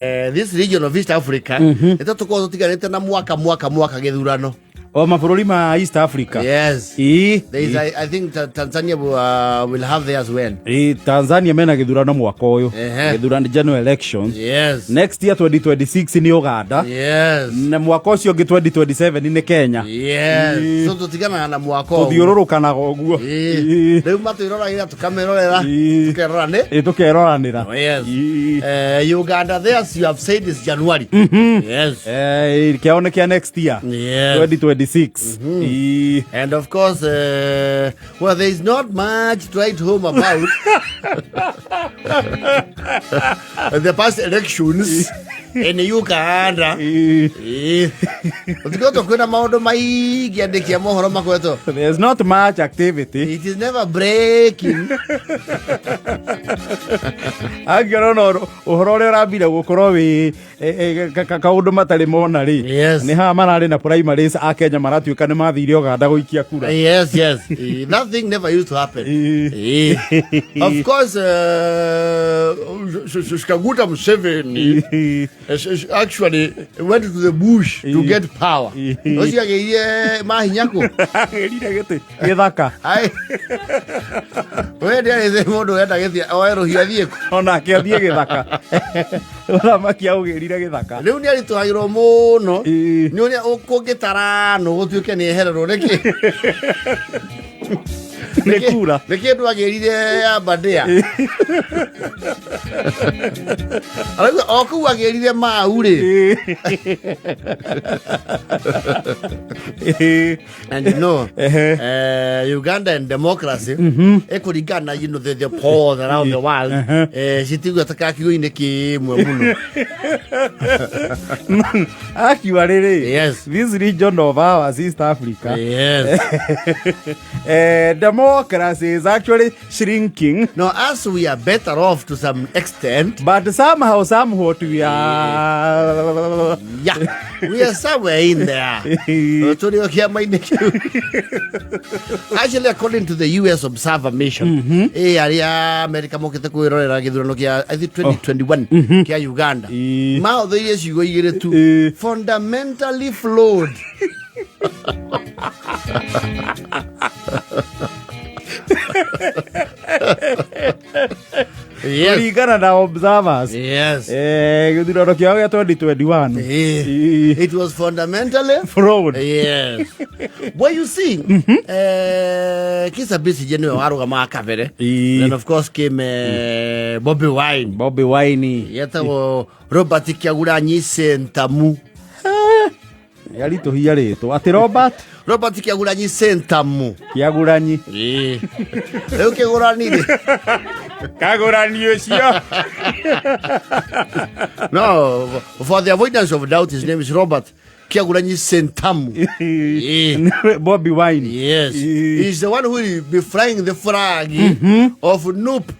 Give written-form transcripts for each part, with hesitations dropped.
this region of East Africa, ito tuko tutiganite na mwaka githurano. O mabũrũri ma East Africa. Yes. I think Tanzania will have theirs as well. Tanzania mena githurano mwaka ũyũ. Githurano general elections. Yes. Next year 2026 ni Uganda. Yes. Na mwaka ũcio 2027 ni Kenya. Yes. So tutigana na mwaka ũyũ. Tuthiũrũrũkanaga ũguo. Rĩu matwĩroragira tukamerorera. Tukeroranĩra. Yes. Uganda theirs you have said is January. Yes. Kĩaone next year. Yes. 2026. And of course, well, there is not much to write home about the past elections in Uganda. There's not much activity. It is never breaking. Angĩona ũhoro ũrĩa ũrambire gũkorwo wĩ kaũndũ matarĩ mona rĩ nĩ haha mararĩ na primaries a Kenya maratuĩka nĩ mathire Uganda gũikia kura. Yes. That thing never used to happen. Of course, Shikaguta Museveni actually went to the bush to get power. Ocio agĩire mahinyako. Gĩthaka. We ndĩarĩ mũndũ wenda gĩthia oeruhia thiĩ ona akĩathiĩ gĩthaka. Ũthamaki augĩrire gĩthaka. Rĩu nĩaritũhagĩrwo mũno nĩ ũrĩa ũkũngĩtara no gũtuĩke nĩ ehererwo nĩkĩ. Nĩ kura. Nĩ kĩndũ agĩrire ya Badea. Arauga o kũu agĩrire mau rĩ. And you know, Uganda and democracy, ekũringana, you know, the polls around the world, citigua takakiuga-inĩ kĩmwe mũno. Actually, yes, this region of ours, East Africa, yes, democracy is actually shrinking. No, as we are better off to some extent, but somehow, somewhat we are. We are somewhere in there. Actually, according to the US Observer Mission, America mokete kwirorera githurano kia 2021 kia Uganda. Mao the years you go to fundamentally flawed. Yes. Uganda na observers. Yes. Githurano kia 2021. It was fundamentally fraud. Yes. What you see? Kisa busy general warugama akavere. And of course came Bobi Wine. Bobi Wine. Yeta Robert Kyagulanyi Sentamu. Yarituhia rĩtwa ati Robert Kyagulanyi Sentamu. Kyagulanyi. Rĩu kĩgũranire. Kagũrani ũcio. No, for the avoidance of doubt, his name is Robert Kyagulanyi Sentamu. Bobi Wine. Yes. He's the one who will be flying the flag of NUP.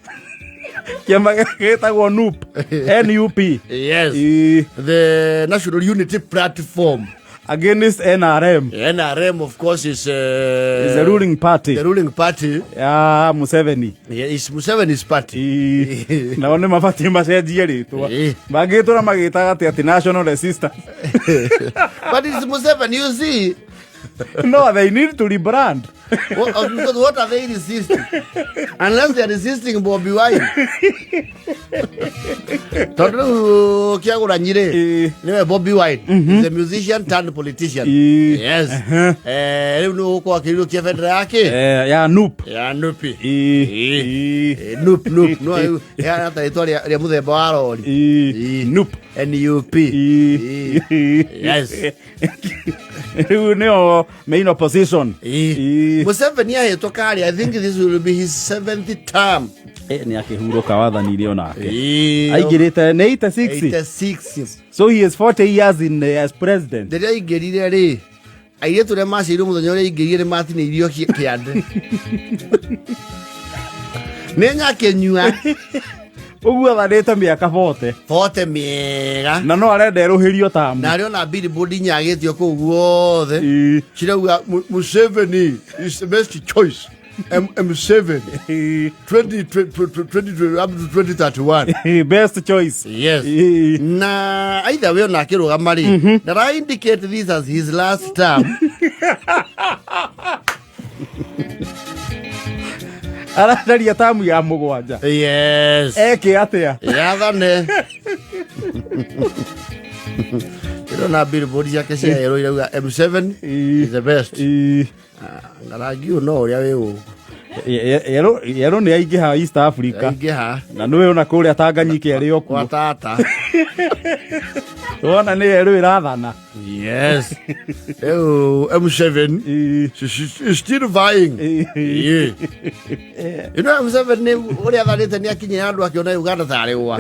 NUP. NUP. Yes. The National Unity Platform. Against NRM. NRM, of course, is the ruling party. The ruling party. Museveni. Yeah, it's Museveni's party. Na one mabati macenjie rĩtwa. Mangĩtũra magĩtaga ati national resistance. But it's Museveni, you see. No, they need to rebrand. Because what are they resisting? Unless they are resisting Bobi Wine. Tondu Kyagulanyi rĩ Bobi Wine, the musician turned politician. Yes. Rĩu nĩ gũkorwo akĩrirwo kia bendera yake ya NUP. Ya NUP. NUP. No, ya rĩtwa rĩa mũthemba wa rori. NUP. NUP. Yes. Rĩu nĩo main opposition. Museveni ahetwo kari. I think this will be his 7th term. Nĩ akĩhurũka wathani-inĩ onake. Aingĩrĩte nĩ 86. So he is 40 years in as president. Rĩrĩa aingĩrire rĩ airĩtu arĩa maciirwo mũthenya ũrĩa aingĩrire matinĩirio kĩande. Nĩ nyakĩnyua. Ũguo athanĩte mĩaka 40 mĩega. Na no arenda erũhĩrio tamu. Na arĩona billboard nyagĩtio kũu guothe. Cirauga Museveni is the best choice M7 20 up to 2031. Best choice. Yes. Na either way na kirugama ri. That I indicate this as his last term. Arataria tamu ya mugwanja. Yes. Eke atia. Yathane. Na billboard yake cia yero irauga M7 is the best. Ngarangi no uria we yero ni aingiha East Africa. Aingiha. Na niwe ona kuria Tanganyika eri okuo. Kwa tata. Ona ni yero irathana. Yes. M7 is still vying. Yeah. You know M7 ni uria thanite ni akinya andu akiona Uganda tari wa.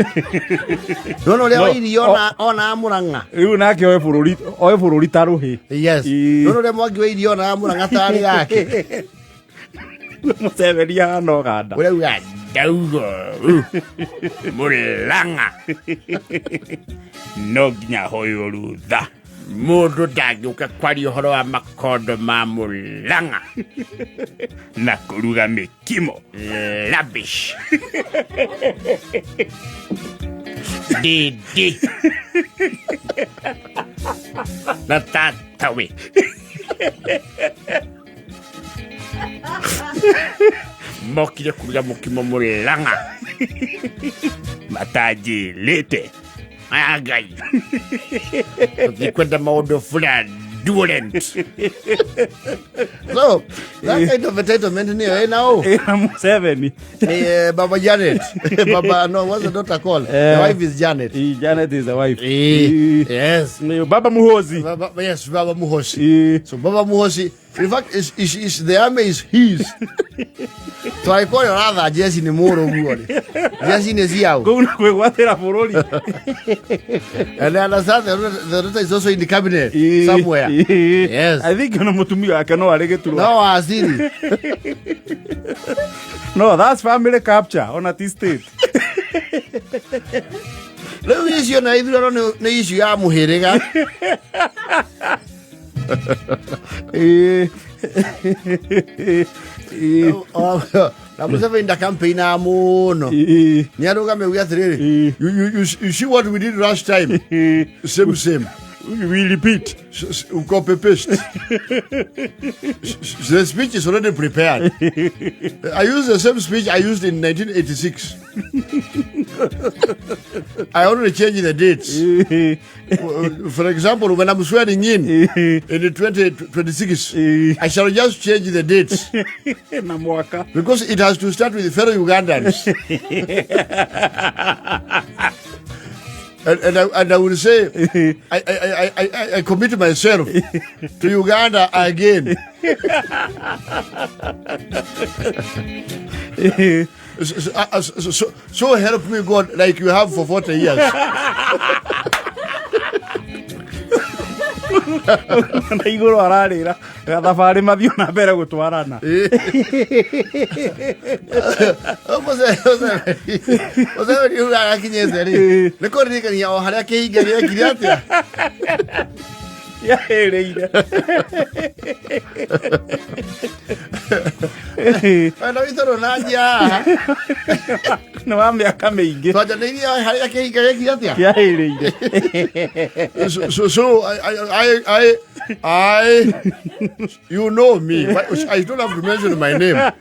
No uria wairi ona amuranga. Riu nake oe bururi taruhi. Yes. No uria mwangi wairi ona amuranga tari yake. Museveni ahana Uganda. Uria uga daugo. Mulanga. No nginya hoyo rutha. Mundu ndangĩũka kwaria ũhoro wa makondo ma Mũlang'a na kũruga mĩkimo rubbish. Didi na tatawe mokire kũruga mũkimo Mũlang'a matajĩrĩte agai kwenda maũndũ fraudulent. So that kind of entitlement niyo now Museveni Baba Janet. Baba, no, what's the daughter called? The wife is Janet. Janet is the wife. Yes. Baba Muhozi. Yes, Baba Muhozi. So Baba Muhozi, in fact, is the army is his. So I call your other Jesse ni moro muone. Jesse ni ziao. Kuna kwegwatira bururi. And I understand the daughter is also in the cabinet somewhere. Yes. I think no mutumia wake no aregeturwa. No, asiri. No, that's family capture on a state. Leo issue na ithurano ni issue ya muhiriga. Na Museveni nda campaign amuno. Ni arugame uga atiriri. You see what we did last time? Same. We repeat. Copy paste. The speech is already prepared. I used the same speech I used in 1986. I only changed the dates. For example, when I'm swearing in the 2026, I shall just change the dates. Because it has to start with fellow Ugandans. And I will say, I commit myself to Uganda again. So help me God, like you have for 40 years. Na iguru ararira gathabari mathio na mbere gutwarana. Oze ni ura akinyete ri. Niko ririkania o haria kihinga gĩekire atia. Yahereire. Ana itoro na njia. No wa mĩaka mĩingĩ. Twanjanĩirie haria kihinga gĩekire atia. Yahereire. So I you know me, but I don't have to mention my name.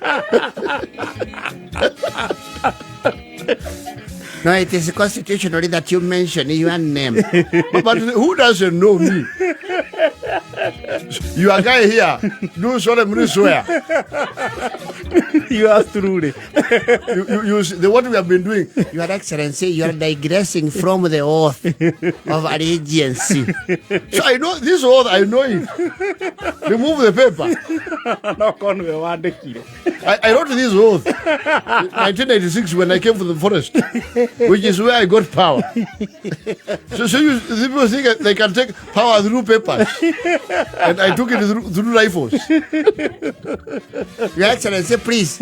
No, it is constitutionally that you mention your name. But who doesn't know me? You are guy here. Do solemnly swear. You are truly. What we have been doing. Your Excellency, you are digressing from the oath of allegiance. So I know this oath, I know it. Remove the paper. I wrote this oath in 1996 when I came from the forest, which is where I got power. So people think they can take power through papers. And I took it through rifles. Your Excellency, please,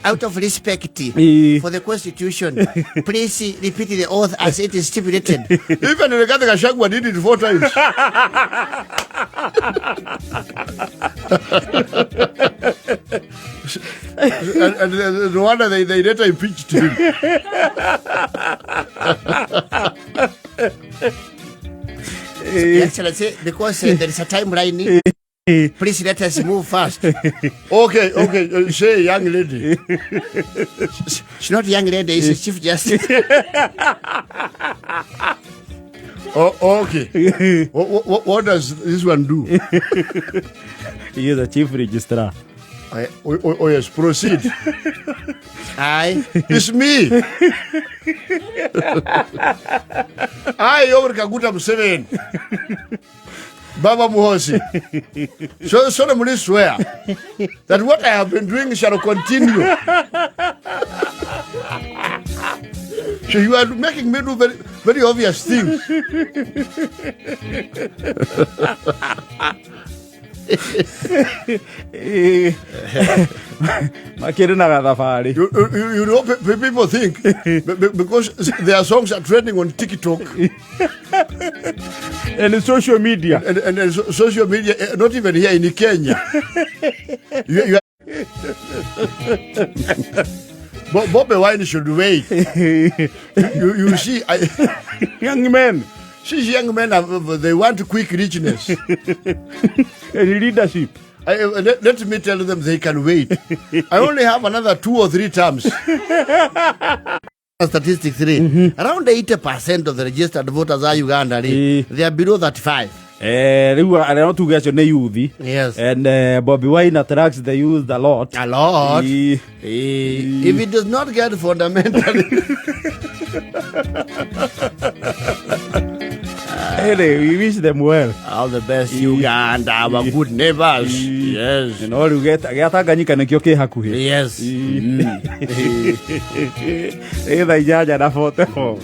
out of respect for the Constitution, please repeat the oath as it is stipulated. Even Rigathi Gachagua did it 4 times. and no wonder they later impeached him. Excellency, because there is a timeline. Please let us move fast. Okay. Say, young lady. She's not a young lady, she's Chief Justice. Okay. What does this one do? He is the Chief Registrar. Yes, proceed. It's me. Uria Museveni. Baba Muhosi. So solemnly swear that what I have been doing shall continue. So you are making me do very, very obvious things. You know, people think because their songs are trending on TikTok and social media, and social media, not even here in Kenya. Bobby Wine should wait. You see, young men. These young men, they want quick richness and leadership. Let me tell them they can wait. I only have another 2 or 3 terms. Statistics 3. Around 80% of the registered voters are Uganda. They are below 35. Yes. And Bobby Wine attracts the youth a lot. A lot. If it does not get fundamentally. Hey, we wish them well. All the best, Uganda, our good neighbors. Yes. And all you get Tanganyika na kioke hakuhi. Yes. Either Jaja na photo.